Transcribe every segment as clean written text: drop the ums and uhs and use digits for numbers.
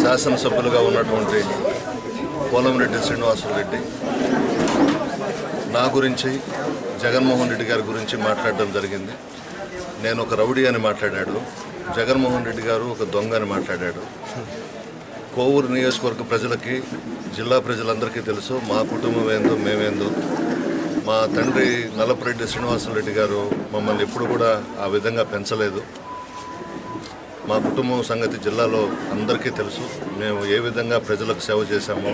శాసనసభ్యులుగా ఉన్నటువంటి పోలంరెడ్డి శ్రీనివాసరెడ్డి నా గురించి జగన్మోహన్ రెడ్డి గారి గురించి మాట్లాడడం జరిగింది. నేను ఒక రౌడీ అని మాట్లాడాడు, జగన్మోహన్ రెడ్డి గారు ఒక దొంగ అని మాట్లాడాడు. కోవూరు నియోజకవర్గ ప్రజలకి, జిల్లా ప్రజలందరికీ తెలుసు మా కుటుంబం ఏందో మేమేందో. మా తండ్రి నల్లపురెడ్డి శ్రీనివాసరెడ్డి గారు మమ్మల్ని ఎప్పుడు కూడా ఆ విధంగా పెంచలేదు. మా కుటుంబం సంగతి జిల్లాలో అందరికీ తెలుసు. మేము ఏ విధంగా ప్రజలకు సేవ చేశామో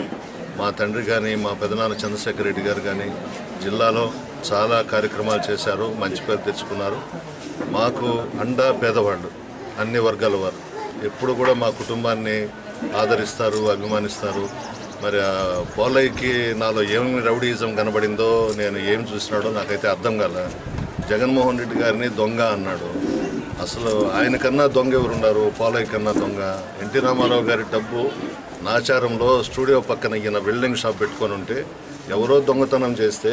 మా తండ్రి కానీ మా పెదనాన్న చంద్రశేఖర్ రెడ్డి గారు కానీ జిల్లాలో చాలా కార్యక్రమాలు చేశారు, మంచి పేరు తెచ్చుకున్నారు. మాకు అండా పేదవాళ్ళు, అన్ని వర్గాల వారు ఎప్పుడు కూడా మా కుటుంబాన్ని ఆదరిస్తారు, అభిమానిస్తారు. మరి ఆ పోలయ్యకి నాలో ఏమి రౌడీయిజం కనబడిందో, నేను ఏం చూసినాడో నాకైతే అర్థం కాల. జగన్మోహన్ రెడ్డి గారిని దొంగ అన్నాడు. అసలు ఆయన కన్నా దొంగ ఎవరున్నారు? పోలయ్య కన్నా దొంగ. ఎన్టీ రామారావు గారి డబ్బు నాచారంలో స్టూడియో పక్కన ఈయన వెల్డింగ్ షాప్ పెట్టుకొని ఉంటే ఎవరో దొంగతనం చేస్తే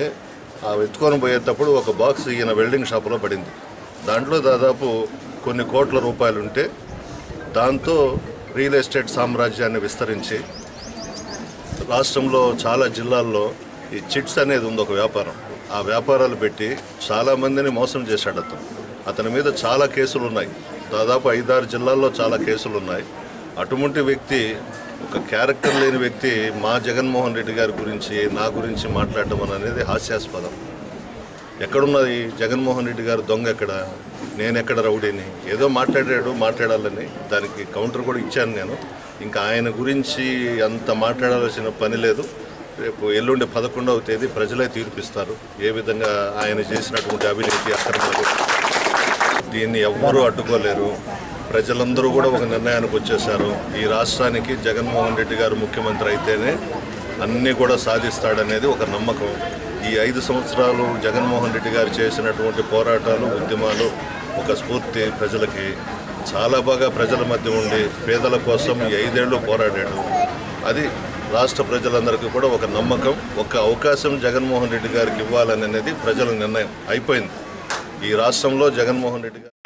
ఆ ఎత్తుకొని పోయేటప్పుడు ఒక బాక్స్ ఈయన వెల్డింగ్ షాపులో పడింది. దాంట్లో దాదాపు కొన్ని కోట్ల రూపాయలు ఉంటే దాంతో రియల్ ఎస్టేట్ సామ్రాజ్యాన్ని విస్తరించి రాష్ట్రంలో చాలా జిల్లాల్లో ఈ చిట్స్ అనేది ఉంది, ఒక వ్యాపారం. ఆ వ్యాపారాలు పెట్టి చాలామందిని మోసం చేశాడు అతని మీద చాలా కేసులు ఉన్నాయి. దాదాపు 5-6 జిల్లాల్లో చాలా కేసులు ఉన్నాయి. అటువంటి వ్యక్తి, ఒక క్యారెక్టర్ లేని వ్యక్తి మా జగన్మోహన్ రెడ్డి గారి గురించి, నా గురించి మాట్లాడడం అనేది హాస్యాస్పదం. ఎక్కడున్నది జగన్మోహన్ రెడ్డి గారు దొంగ? ఎక్కడ? నేను ఎక్కడ రౌడీని? ఏదో మాట్లాడాలని దానికి కౌంటర్ కూడా ఇచ్చాను నేను. ఇంకా ఆయన గురించి అంత మాట్లాడాల్సిన పని లేదు. రేపు ఎల్లుండి 11వ తేదీ ప్రజలే తీర్పిస్తారు ఏ విధంగా ఆయన చేసినటువంటి అవినీతి అక్రమాలు. దీన్ని ఎవ్వరూ అడ్డుకోలేరు. ప్రజలందరూ కూడా ఒక నిర్ణయానికి వచ్చేశారు. ఈ రాష్ట్రానికి జగన్మోహన్ రెడ్డి గారు ముఖ్యమంత్రి అయితేనే అన్నీ కూడా సాధిస్తాడనేది ఒక నమ్మకం. ఈ 5 సంవత్సరాలు జగన్మోహన్ రెడ్డి గారు చేసినటువంటి పోరాటాలు, ఉద్యమాలు ఒక స్ఫూర్తి. ప్రజలకి చాలా బాగా ప్రజల మధ్య ఉండి పేదల కోసం ఈ 5 ఏళ్ళు పోరాడాడు. అది రాష్ట్ర ప్రజలందరికీ కూడా ఒక నమ్మకం. ఒక అవకాశం జగన్మోహన్ రెడ్డి గారికి ఇవ్వాలనేది ప్రజల నిర్ణయం అయిపోయింది. ఈ రాష్ట్రంలో జగన్మోహన్ రెడ్డి గారు